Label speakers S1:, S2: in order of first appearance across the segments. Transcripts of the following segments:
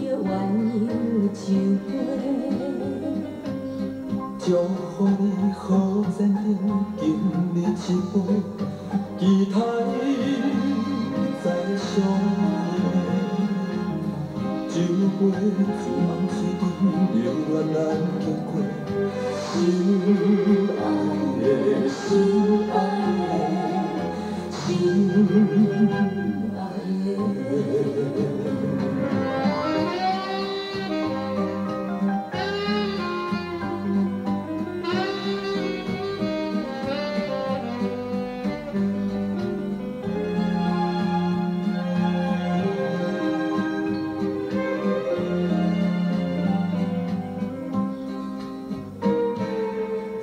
S1: 着鸳鸯酒杯，
S2: 祝福你好前程，经历一杯，期待再相会。酒杯自红水中，永远难经过。心爱的，心爱的，心爱的。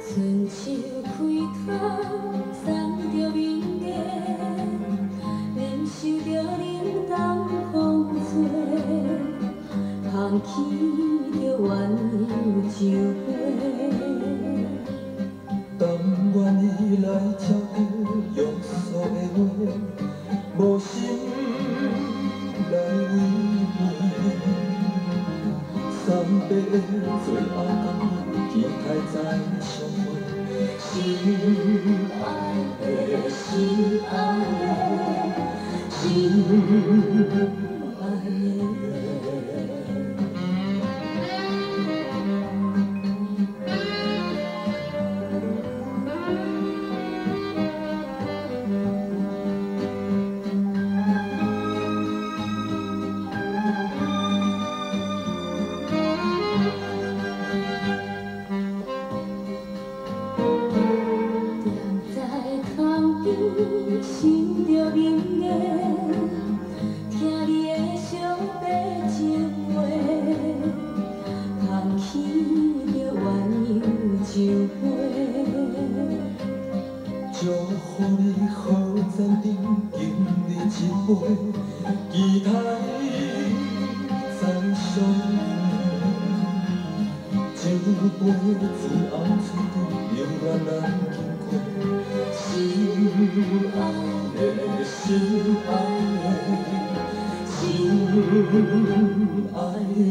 S1: 春秋开拓，送着明月，忍受着冷冬风吹，捧起着鸳鸯酒杯。
S2: 但愿你来照着庸俗的话，无心来违背。三百最后甘愿期待再相会。心爱的，心爱的，心爱的。心着明月，听你的伤悲情话，捧起着鸳鸯酒杯。祝福你好前程，经历一杯，期待再相会。酒杯自红水中，永远难经过。心爱的，心爱的，心爱的。